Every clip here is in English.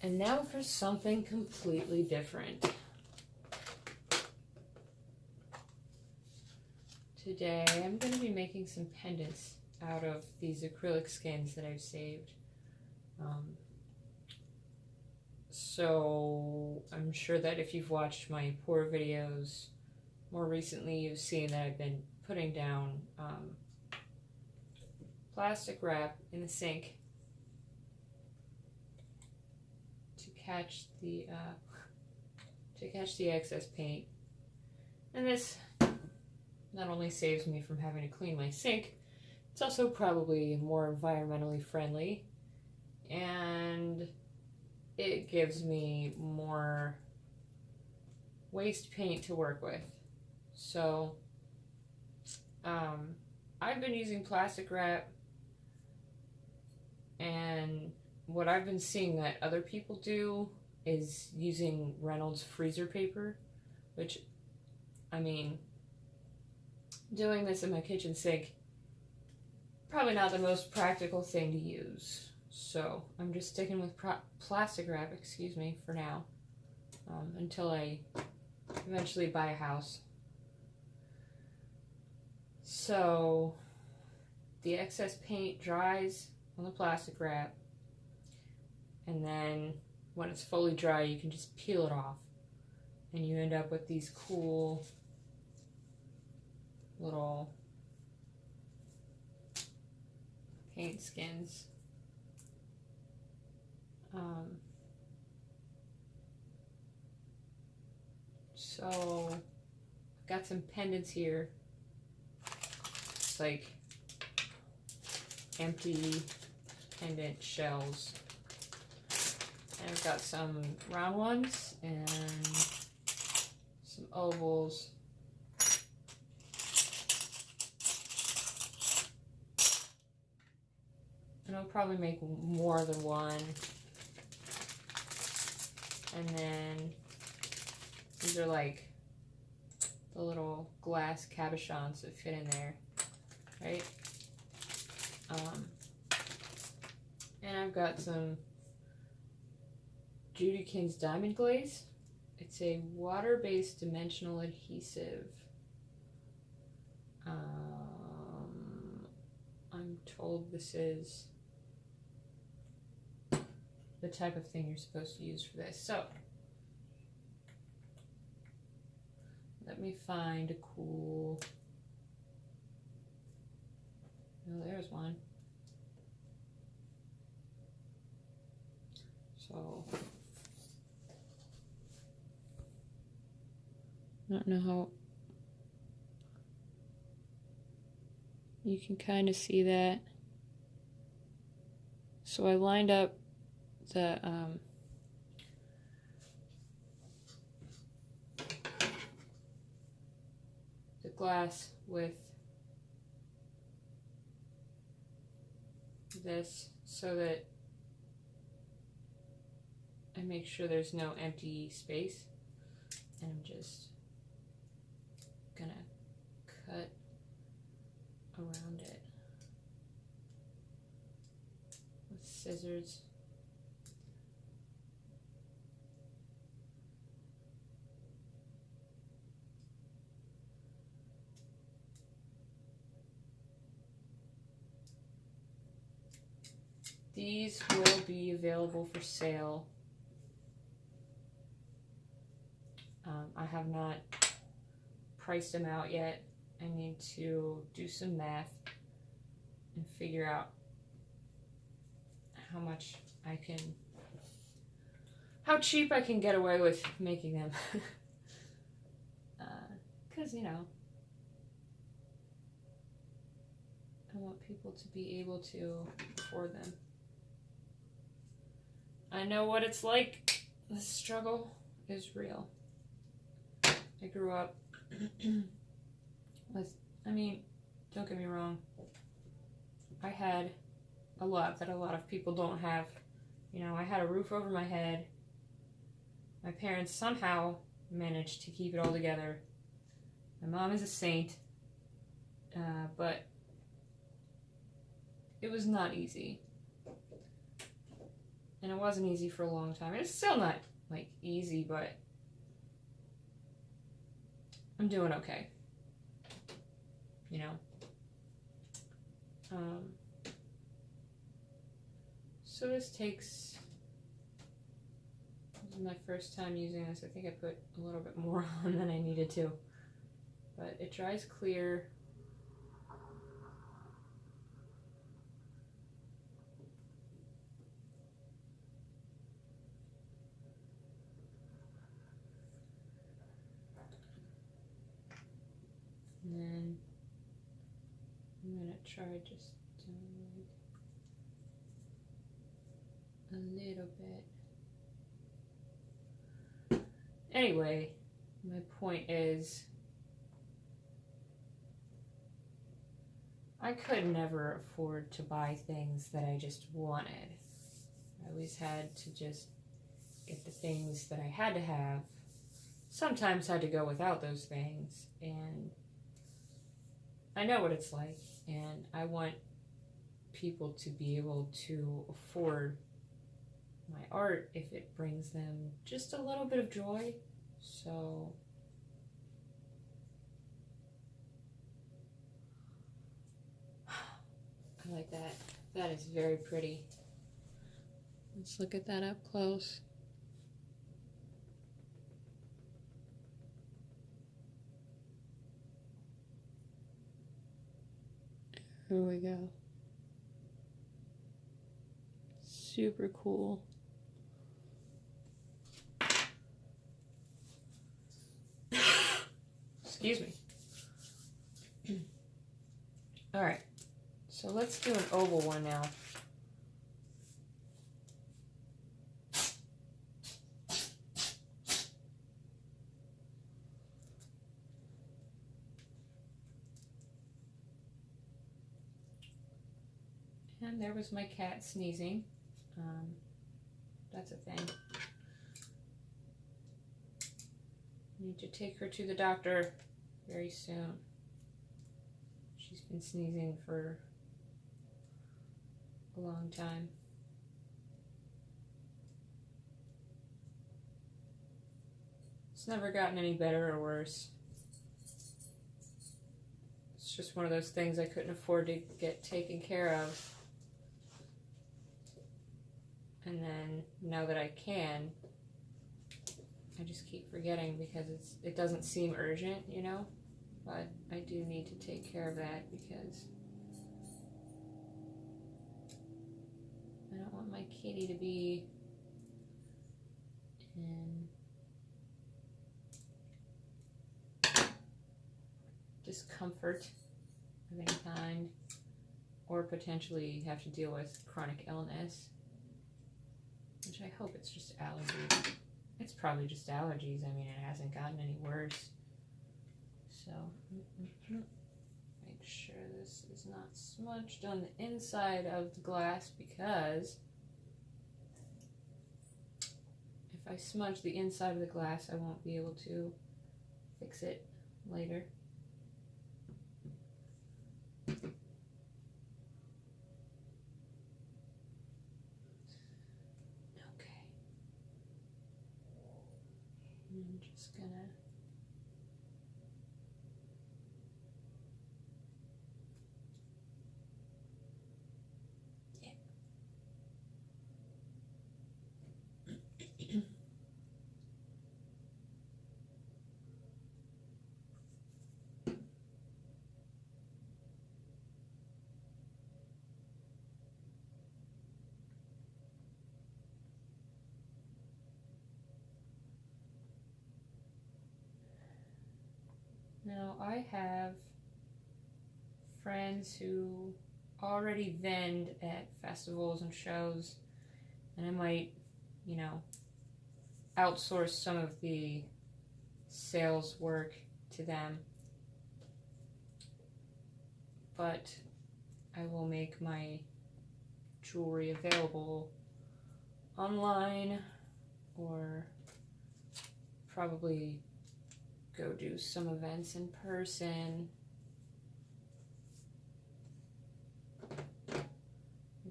And now for something completely different. Today I'm going to be making some pendants out of these acrylic skins that I've saved. So I'm sure that if you've watched my pour videos more recently, you've seen that I've been putting down plastic wrap in the sink to catch the excess paint. And this not only saves me from having to clean my sink, it's also probably more environmentally friendly, and it gives me more waste paint to work with. So I've been using plastic wrap, and what I've been seeing that other people do is using Reynolds freezer paper, which, I mean, doing this in my kitchen sink, probably not the most practical thing to use. So I'm just sticking with plastic wrap, for now, until I eventually buy a house. So the excess paint dries on the plastic wrap, and then when it's fully dry, you can just peel it off, and you end up with these cool little paint skins. So I've got some pendants here. It's like empty pendant shells. And I've got some round ones and some ovals. And I'll probably make more than one. And then these are like the little glass cabochons that fit in there, right? And I've got some Judykins Diamond Glaze. It's a water-based dimensional adhesive. I'm told this is the type of thing you're supposed to use for this. So let me find a cool, oh, there's one. So I don't know how you can kind of see that. So I lined up the glass with this so that I make sure there's no empty space, and I'm just gonna cut around it with scissors. These will be available for sale. I have not priced them out yet. I need to do some math and figure out how cheap I can get away with making them. Because, you know, I want people to be able to afford them. I know what it's like. The struggle is real. I grew up with, I mean, don't get me wrong, I had a lot that a lot of people don't have. You know, I had a roof over my head. My parents somehow managed to keep it all together. My mom is a saint, but it was not easy. And it wasn't easy for a long time. It's still not, like, easy, but I'm doing okay. You know? So this takes... This is my first time using this. I think I put a little bit more on than I needed to. But it dries clear. And then I'm going to try just doing like a little bit. Anyway, my point is I could never afford to buy things that I just wanted. I always had to just get the things that I had to have. Sometimes had to go without those things, and I know what it's like, and I want people to be able to afford my art if it brings them just a little bit of joy. So I like that. That is very pretty. Let's look at that up close. Here we go. Super cool. Excuse me. All right, so let's do an oval one now. And there was my cat sneezing. That's a thing. Need to take her to the doctor very soon. She's been sneezing for a long time. It's never gotten any better or worse. It's just one of those things I couldn't afford to get taken care of. And then now that I can, I just keep forgetting because it doesn't seem urgent, you know? But I do need to take care of that because I don't want my kitty to be in discomfort of any kind or potentially have to deal with chronic illness, which I hope it's just allergies. It's probably just allergies. I mean, it hasn't gotten any worse. So, make sure this is not smudged on the inside of the glass because if I smudge the inside of the glass, I won't be able to fix it later. Okay. I'm just gonna Now, I have friends who already vend at festivals and shows, and I might, you know, outsource some of the sales work to them. But I will make my jewelry available online or probably go do some events in person, like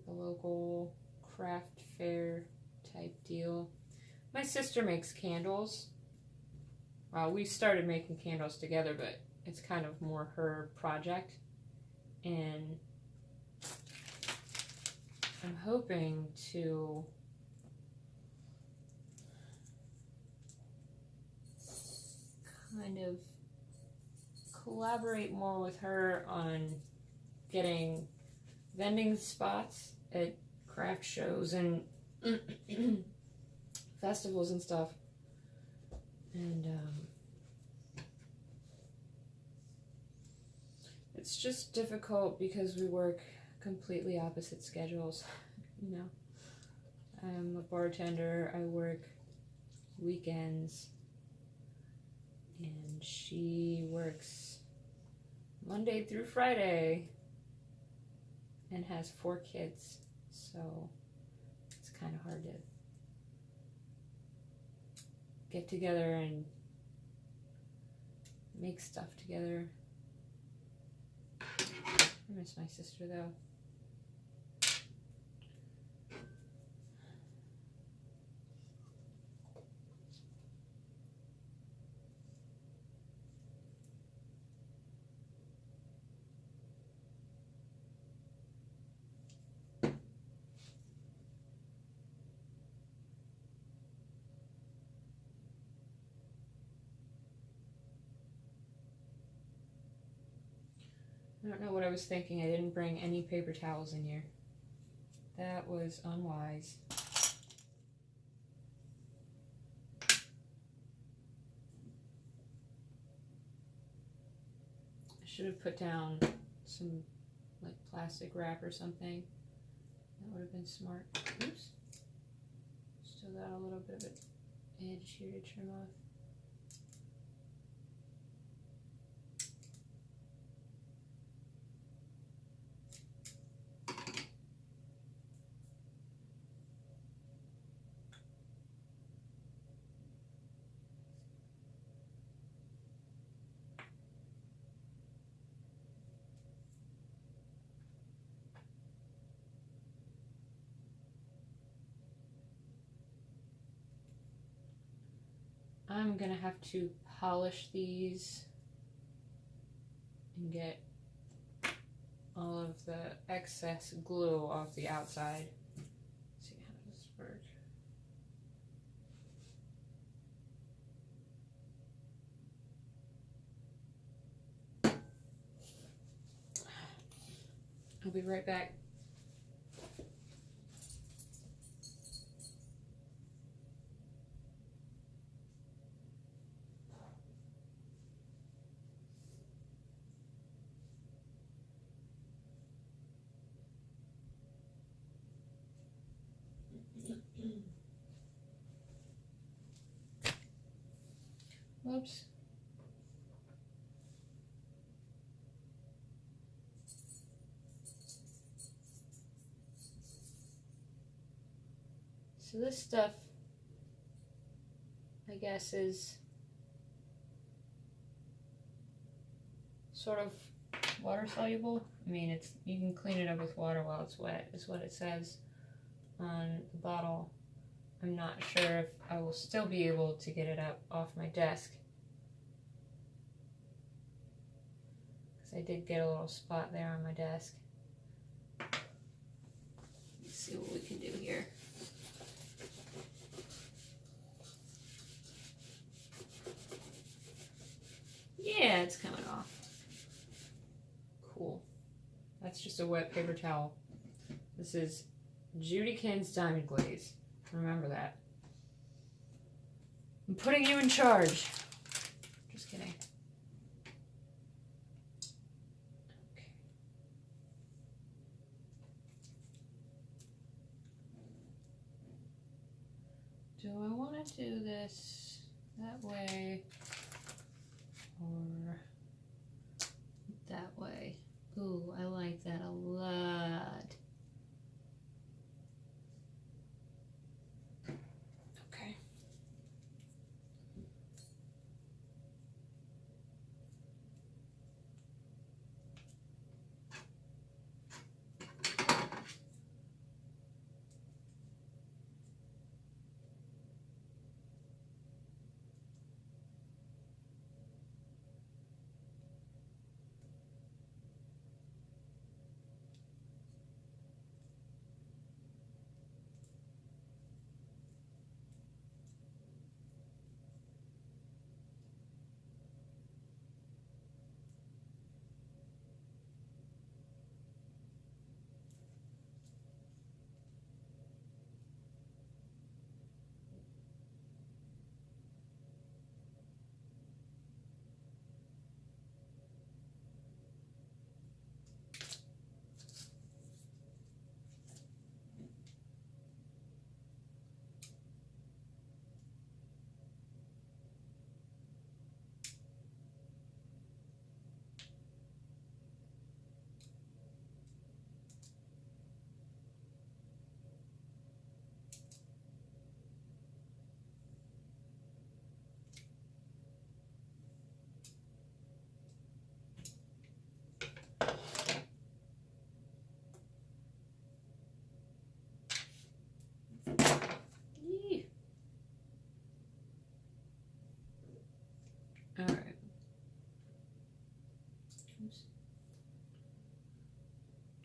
a local craft fair type deal. My sister makes candles. We started making candles together, but it's kind of more her project. And I'm hoping to kind of collaborate more with her on getting vending spots at craft shows and festivals and stuff. And it's just difficult because we work completely opposite schedules, you know. I'm a bartender, I work weekends, and she works Monday through Friday and has 4 kids, so it's kind of hard to get together and make stuff together. I miss my sister though. I don't know what I was thinking. I didn't bring any paper towels in here. That was unwise. I should have put down some like plastic wrap or something. That would have been smart. Oops. Still got a little bit of an edge here to trim off. I'm gonna have to polish these and get all of the excess glue off the outside. Let's see, how does this work? I'll be right back. Whoops. So this stuff, I guess, is sort of water soluble. I mean, it's, you can clean it up with water while it's wet, is what it says on the bottle. I'm not sure if I will still be able to get it up off my desk, because I did get a little spot there on my desk. Let's see what we can do here. Yeah, it's coming off. Cool. That's just a wet paper towel. This is Judykin's Diamond Glaze. Remember that. I'm putting you in charge. Just kidding. Okay. Do I want to do this that way or that way? Ooh, I like that a lot. Okay.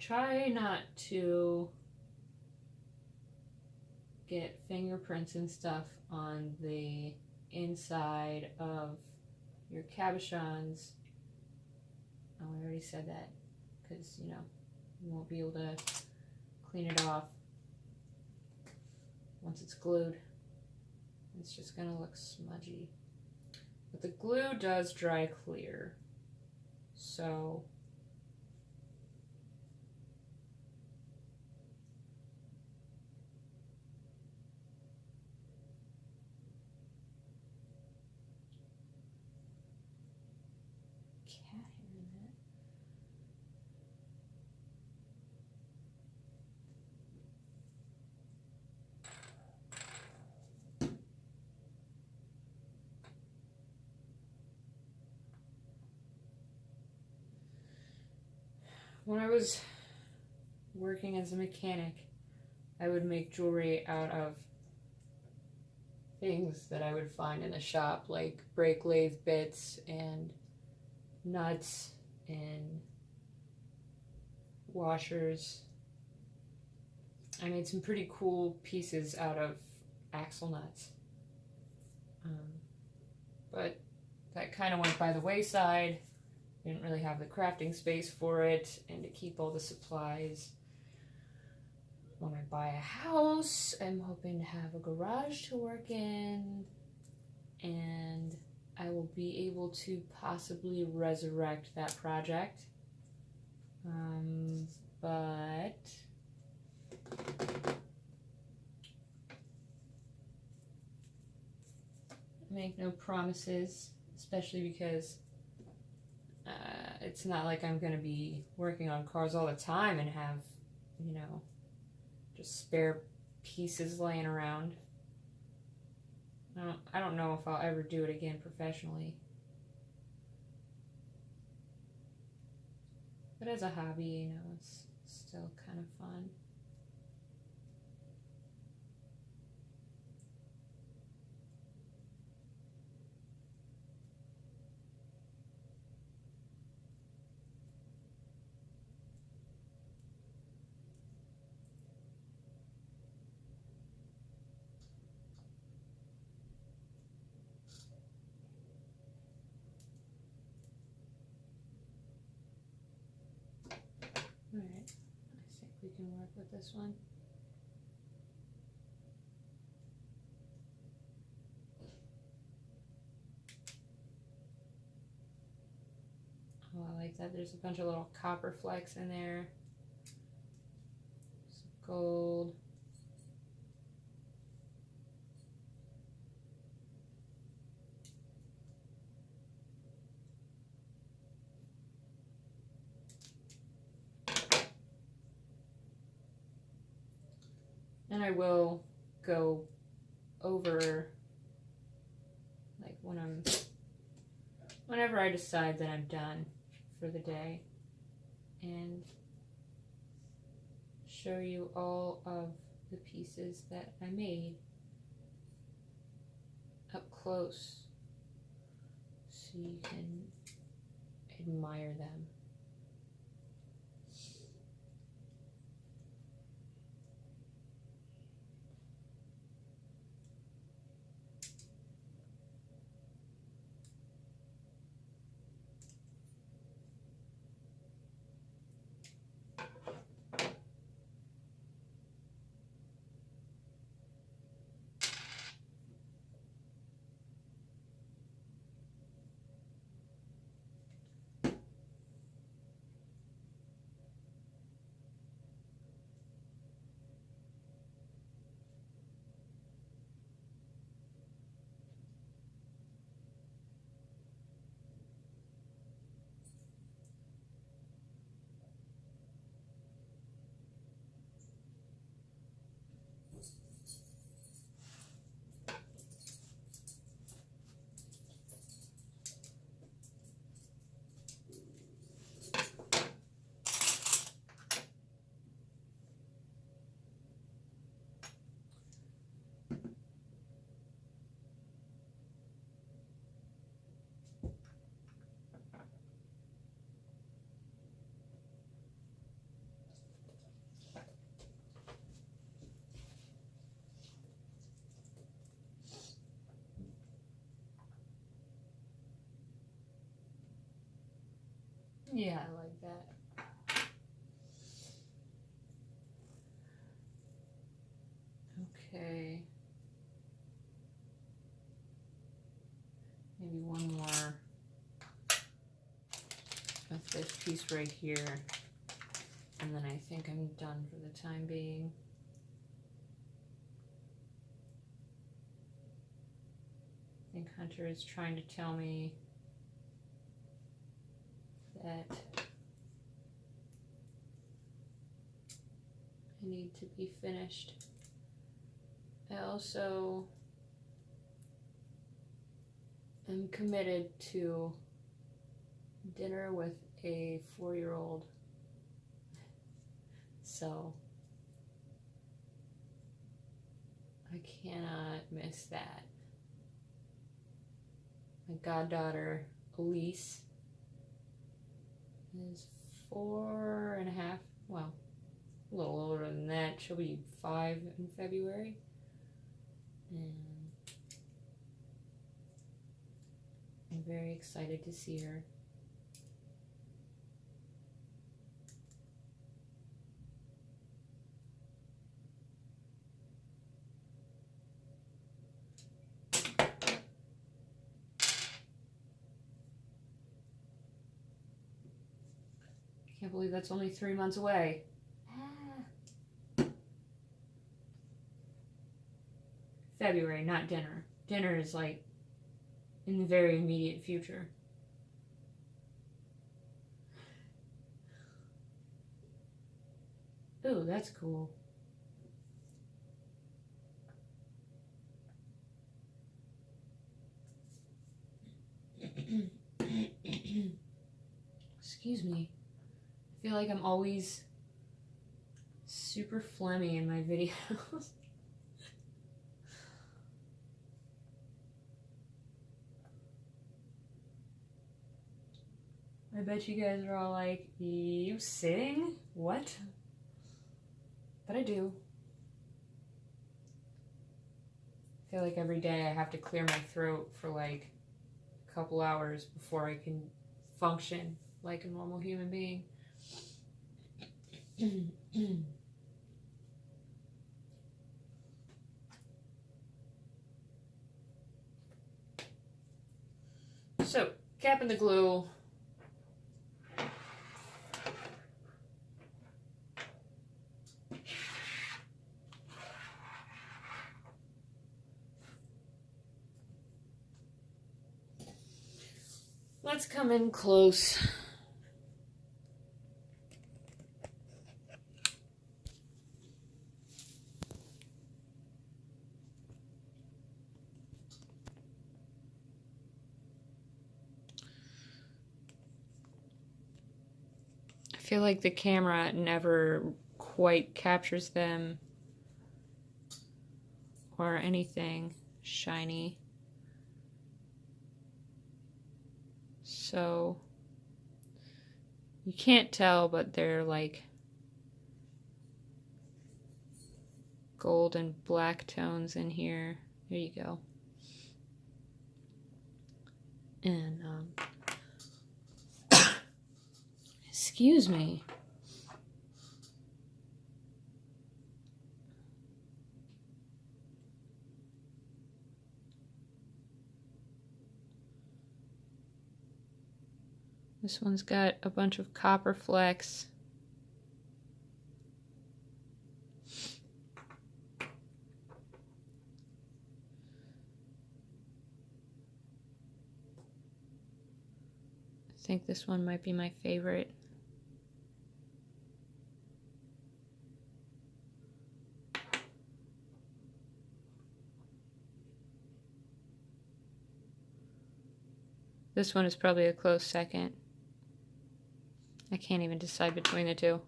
try not to get fingerprints and stuff on the inside of your cabochons. Oh, I already said that because, you know, you won't be able to clean it off once it's glued. It's just gonna look smudgy. But the glue does dry clear, so cat hair in that. When I was working as a mechanic, I would make jewelry out of things that I would find in the shop, like brake lathe bits and nuts and washers. I made some pretty cool pieces out of axle nuts. But that kind of went by the wayside. Didn't really have the crafting space for it and to keep all the supplies. When I buy a house, I'm hoping to have a garage to work in, and I will be able to possibly resurrect that project. But make no promises, especially because it's not like I'm going to be working on cars all the time and have, you know, just spare pieces laying around. I don't know if I'll ever do it again professionally. But as a hobby, you know, it's still kind of fun. Alright, I think we can work with this one. Oh, I like that. There's a bunch of little copper flecks in there. Some gold. And I will go over, like, whenever I decide that I'm done for the day, and show you all of the pieces that I made up close so you can admire them. Yeah, I like that. Okay. Maybe one more of this piece right here. And then I think I'm done for the time being. I think Hunter is trying to tell me that I need to be finished. I also am committed to dinner with a 4-year-old. So I cannot miss that. My goddaughter, Elise, is 4.5, well, a little older than that. She'll be 5 in February. And I'm very excited to see her. I can't believe that's only 3 months away. February, not dinner. Dinner is like in the very immediate future. Ooh, that's cool. Excuse me. I feel like I'm always super phlegmy in my videos. I bet you guys are all like, you sing? What? But I do. I feel like every day I have to clear my throat for like a couple hours before I can function like a normal human being. So, capping the glue. Let's come in close. I feel like the camera never quite captures them or anything shiny. So you can't tell, but they're like gold and black tones in here. There you go. And excuse me. This one's got a bunch of copper flecks. I think this one might be my favorite. This one is probably a close second. I can't even decide between the two.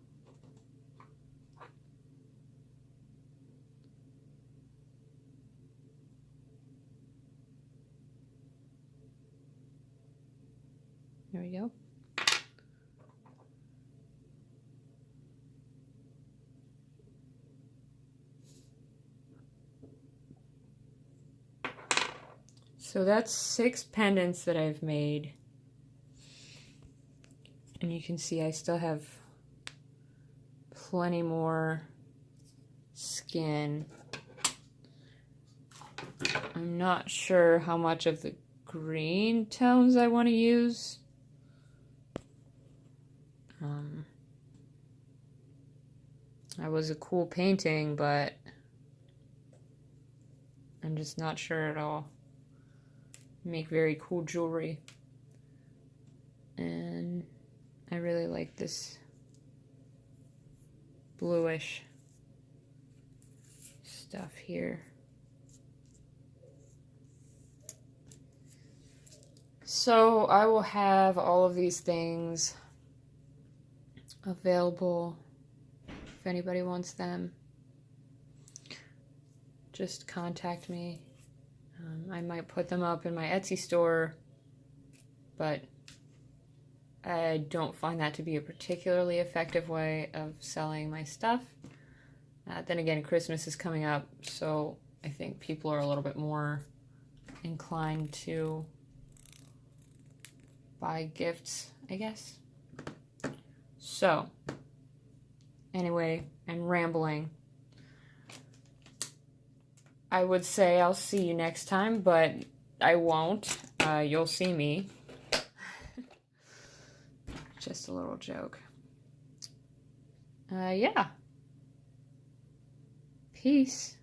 There we go. So that's 6 pendants that I've made. And you can see I still have plenty more skin. I'm not sure how much of the green tones I want to use. That was a cool painting, but I'm just not sure it'll make very cool jewelry. And I really like this bluish stuff here. So I will have all of these things available if anybody wants them. Just contact me. I might put them up in my Etsy store, but I don't find that to be a particularly effective way of selling my stuff. Then again, Christmas is coming up, so I think people are a little bit more inclined to buy gifts, I guess. So, anyway, I'm rambling. I would say I'll see you next time, but I won't. You'll see me. Just a little joke. Yeah. Peace.